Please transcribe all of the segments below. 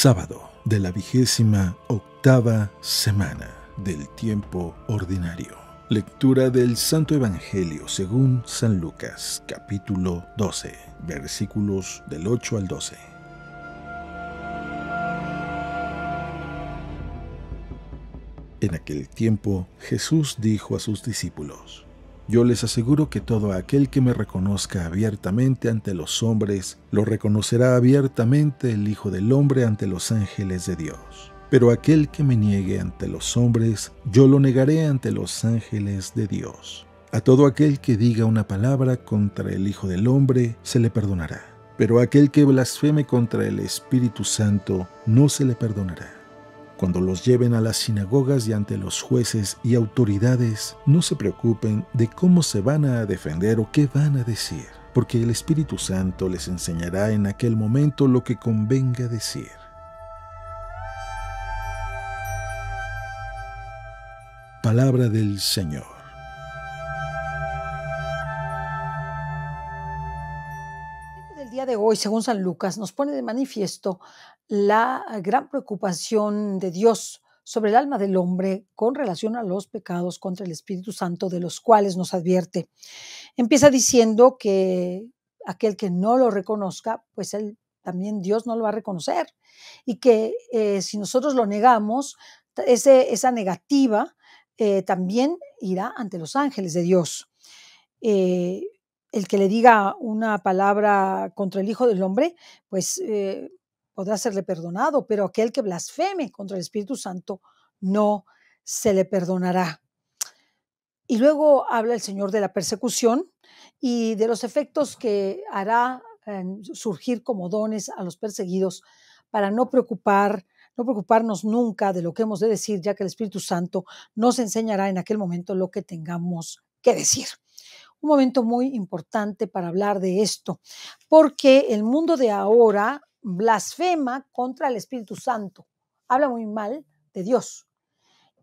Sábado de la 28ª semana del tiempo ordinario. Lectura del Santo Evangelio según San Lucas, capítulo 12, versículos del 8 al 12. En aquel tiempo, Jesús dijo a sus discípulos: Yo les aseguro que todo aquel que me reconozca abiertamente ante los hombres, lo reconocerá abiertamente el Hijo del Hombre ante los ángeles de Dios. Pero aquel que me niegue ante los hombres, yo lo negaré ante los ángeles de Dios. A todo aquel que diga una palabra contra el Hijo del Hombre, se le perdonará. Pero aquel que blasfeme contra el Espíritu Santo, no se le perdonará. Cuando los lleven a las sinagogas y ante los jueces y autoridades, no se preocupen de cómo se van a defender o qué van a decir, porque el Espíritu Santo les enseñará en aquel momento lo que convenga decir. Palabra del Señor. El día de hoy, según San Lucas, nos pone de manifiesto la gran preocupación de Dios sobre el alma del hombre con relación a los pecados contra el Espíritu Santo, de los cuales nos advierte. Empieza diciendo que aquel que no lo reconozca, pues él también Dios no lo va a reconocer, y que si nosotros lo negamos, esa negativa también irá ante los ángeles de Dios. El que le diga una palabra contra el Hijo del Hombre, pues podrá serle perdonado, pero aquel que blasfeme contra el Espíritu Santo no se le perdonará. Y luego habla el Señor de la persecución y de los efectos que hará surgir como dones a los perseguidos para no preocuparnos nunca de lo que hemos de decir, ya que el Espíritu Santo nos enseñará en aquel momento lo que tengamos que decir. Un momento muy importante para hablar de esto, porque el mundo de ahora blasfema contra el Espíritu Santo, habla muy mal de Dios.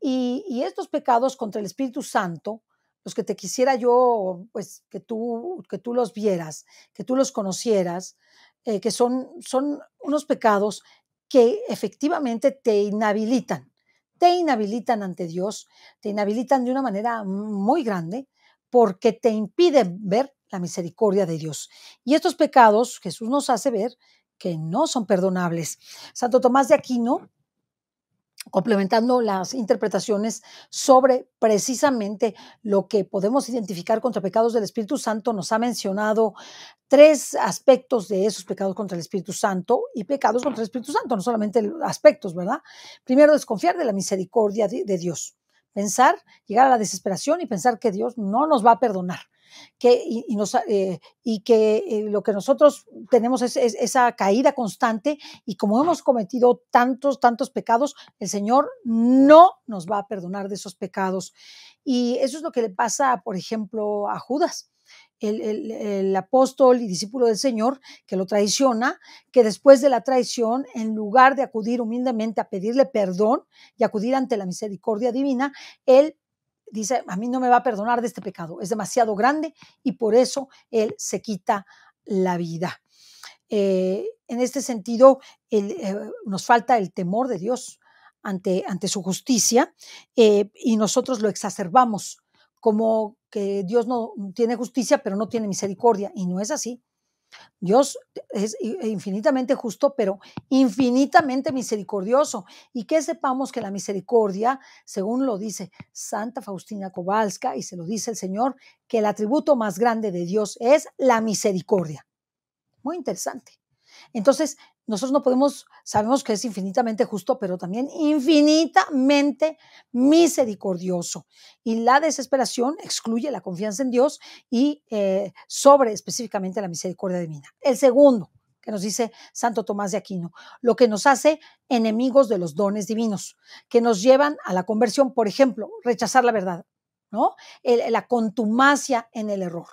Y estos pecados contra el Espíritu Santo, los que te quisiera yo, pues que tú los vieras, que tú los conocieras, que son unos pecados que efectivamente te inhabilitan ante Dios, te inhabilitan de una manera muy grande, porque te impiden ver la misericordia de Dios. Y estos pecados Jesús nos hace ver que no son perdonables. Santo Tomás de Aquino, complementando las interpretaciones sobre precisamente lo que podemos identificar contra pecados del Espíritu Santo, nos ha mencionado 3 aspectos de esos pecados contra el Espíritu Santo y pecados contra el Espíritu Santo, no solamente aspectos, ¿verdad? Primero, desconfiar de la misericordia de Dios. Llegar a la desesperación y pensar que Dios no nos va a perdonar. Lo que nosotros tenemos es esa caída constante, y como hemos cometido tantos pecados, el Señor no nos va a perdonar de esos pecados. Y eso es lo que le pasa, por ejemplo, a Judas, el apóstol y discípulo del Señor, que lo traiciona, que después de la traición, en lugar de acudir humildemente a pedirle perdón y acudir ante la misericordia divina, él dice: a mí no me va a perdonar de este pecado, es demasiado grande, y por eso él se quita la vida. En este sentido, nos falta el temor de Dios ante su justicia, y nosotros lo exacerbamos como que Dios no tiene justicia, pero no tiene misericordia, y no es así. Dios es infinitamente justo, pero infinitamente misericordioso. Y que sepamos que la misericordia, según lo dice Santa Faustina Kowalska, y se lo dice el Señor, que el atributo más grande de Dios es la misericordia. Muy interesante. Entonces, nosotros sabemos que es infinitamente justo, pero también infinitamente misericordioso. Y la desesperación excluye la confianza en Dios y sobre específicamente la misericordia divina. El segundo, que nos dice Santo Tomás de Aquino, lo que nos hace enemigos de los dones divinos, que nos llevan a la conversión, por ejemplo, rechazar la verdad, ¿no? La contumacia en el error.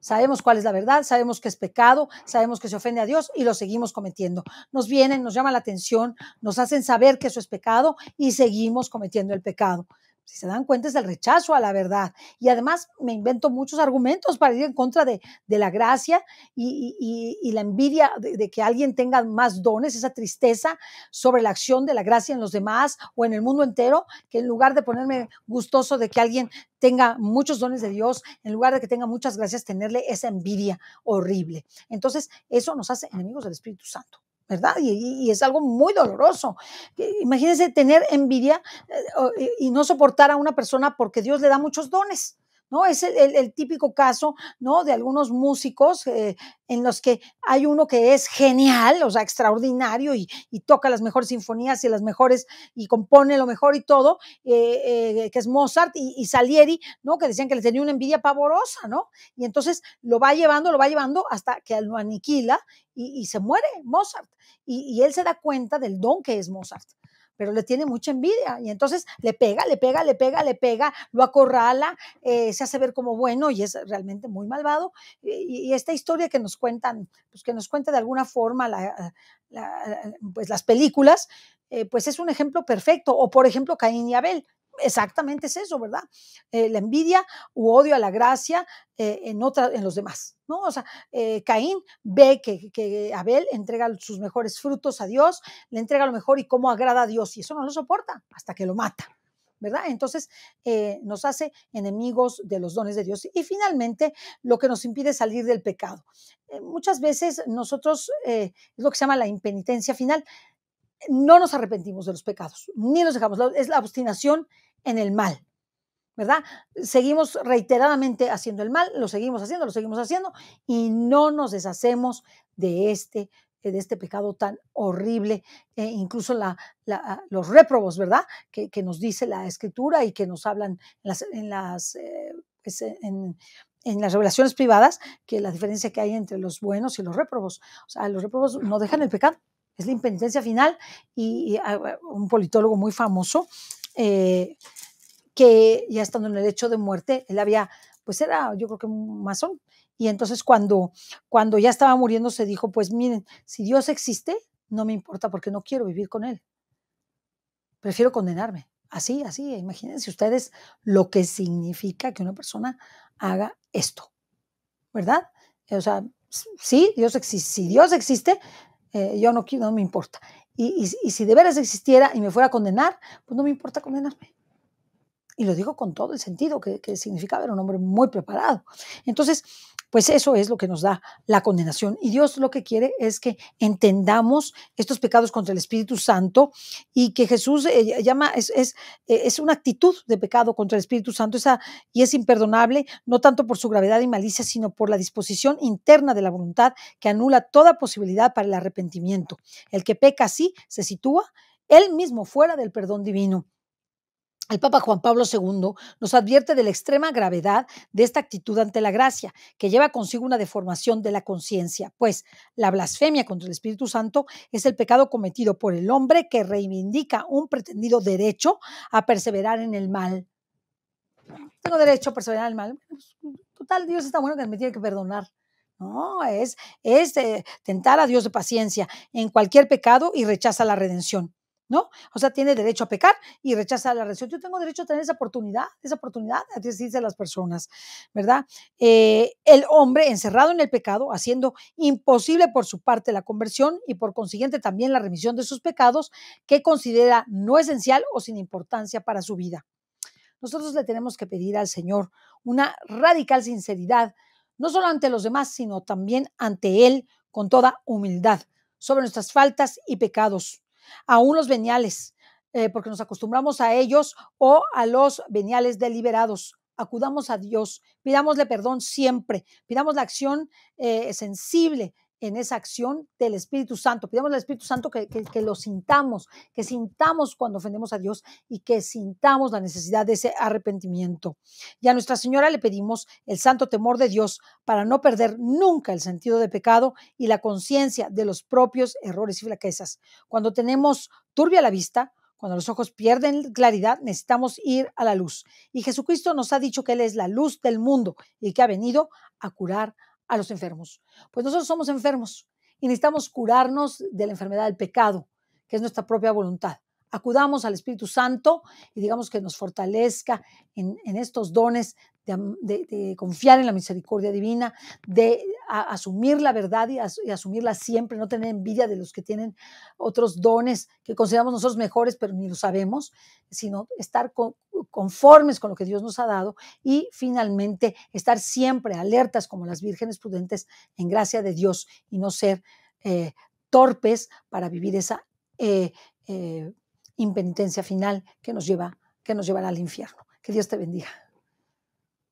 Sabemos cuál es la verdad, sabemos que es pecado, sabemos que se ofende a Dios y lo seguimos cometiendo. Nos vienen, nos llaman la atención, nos hacen saber que eso es pecado y seguimos cometiendo el pecado. Si se dan cuenta, es el rechazo a la verdad. Y además me invento muchos argumentos para ir en contra de la gracia y la envidia de que alguien tenga más dones, esa tristeza sobre la acción de la gracia en los demás o en el mundo entero, que en lugar de ponerme gustoso de que alguien tenga muchos dones de Dios, en lugar de que tenga muchas gracias, tenerle esa envidia horrible. Entonces, eso nos hace enemigos del Espíritu Santo. ¿Verdad? Y es algo muy doloroso. Imagínense tener envidia y no soportar a una persona porque Dios le da muchos dones. ¿No? Es el típico caso, ¿no? De algunos músicos en los que hay uno que es genial, o sea, extraordinario y toca las mejores sinfonías y las mejores y compone lo mejor y todo, que es Mozart y Salieri, ¿no? Que decían que le tenía una envidia pavorosa, ¿no? Y entonces lo va llevando hasta que lo aniquila y se muere Mozart. Y él se da cuenta del don que es Mozart, pero le tiene mucha envidia y entonces le pega, lo acorrala, se hace ver como bueno y es realmente muy malvado. Y esta historia que nos cuentan, pues que nos cuenta de alguna forma pues las películas, pues es un ejemplo perfecto. O por ejemplo, Caín y Abel. Exactamente es eso, ¿verdad? La envidia u odio a la gracia en los demás, ¿no? O sea, Caín ve que Abel entrega sus mejores frutos a Dios, le entrega lo mejor y cómo agrada a Dios, y eso no lo soporta hasta que lo mata, ¿verdad? Entonces nos hace enemigos de los dones de Dios. Y finalmente, lo que nos impide salir del pecado. Muchas veces nosotros, es lo que se llama la impenitencia final, no nos arrepentimos de los pecados, ni nos dejamos, es la obstinación en el mal. ¿Verdad? Seguimos reiteradamente haciendo el mal, lo seguimos haciendo y no nos deshacemos de este pecado tan horrible, incluso los réprobos, ¿verdad? Que nos dice la Escritura y que nos hablan pues, en las revelaciones privadas, que la diferencia que hay entre los buenos y los réprobos. O sea, los réprobos no dejan el pecado, es la impenitencia final y un politólogo muy famoso, que ya estando en el lecho de muerte, él había, pues era yo creo que un masón, y entonces cuando ya estaba muriendo se dijo, pues miren, si Dios existe, no me importa porque no quiero vivir con él, prefiero condenarme. Así, imagínense ustedes lo que significa que una persona haga esto, ¿verdad? O sea, sí, Dios existe, si Dios existe, yo no me importa. Y si de veras existiera y me fuera a condenar, pues no me importa condenarme. Y lo digo con todo el sentido que significa ver un hombre muy preparado. Entonces, pues eso es lo que nos da la condenación. Y Dios lo que quiere es que entendamos estos pecados contra el Espíritu Santo y que Jesús llama, es una actitud de pecado contra el Espíritu Santo y es imperdonable, no tanto por su gravedad y malicia, sino por la disposición interna de la voluntad que anula toda posibilidad para el arrepentimiento. El que peca así se sitúa él mismo fuera del perdón divino. El Papa Juan Pablo II nos advierte de la extrema gravedad de esta actitud ante la gracia, que lleva consigo una deformación de la conciencia, pues la blasfemia contra el Espíritu Santo es el pecado cometido por el hombre que reivindica un pretendido derecho a perseverar en el mal. Tengo derecho a perseverar en el mal. Total, Dios está bueno que me tiene que perdonar. No, es tentar a Dios de paciencia en cualquier pecado y rechaza la redención. ¿No? O sea, tiene derecho a pecar y rechaza la redención. Yo tengo derecho a tener esa oportunidad, así se dice las personas, ¿verdad? El hombre encerrado en el pecado, haciendo imposible por su parte la conversión y por consiguiente también la remisión de sus pecados, que considera no esencial o sin importancia para su vida. Nosotros le tenemos que pedir al Señor una radical sinceridad, no solo ante los demás, sino también ante Él con toda humildad, sobre nuestras faltas y pecados, aún los veniales, porque nos acostumbramos a ellos o a los veniales deliberados. Acudamos a Dios, pidámosle perdón siempre, pidamos la acción sensible en esa acción del Espíritu Santo. Pidamos al Espíritu Santo que lo sintamos, que sintamos cuando ofendemos a Dios y que sintamos la necesidad de ese arrepentimiento. Y a Nuestra Señora le pedimos el santo temor de Dios para no perder nunca el sentido de pecado y la conciencia de los propios errores y flaquezas. Cuando tenemos turbia la vista, cuando los ojos pierden claridad, necesitamos ir a la luz. Y Jesucristo nos ha dicho que Él es la luz del mundo y que ha venido a curar a los enfermos. Pues nosotros somos enfermos y necesitamos curarnos de la enfermedad del pecado, que es nuestra propia voluntad. acudamos al Espíritu Santo y digamos que nos fortalezca en estos dones de confiar en la misericordia divina, de asumir la verdad y asumirla siempre, no tener envidia de los que tienen otros dones que consideramos nosotros mejores, pero ni lo sabemos, sino estar conformes con lo que Dios nos ha dado y finalmente estar siempre alertas como las vírgenes prudentes en gracia de Dios y no ser torpes para vivir esa impenitencia final que nos llevará al infierno. Que Dios te bendiga.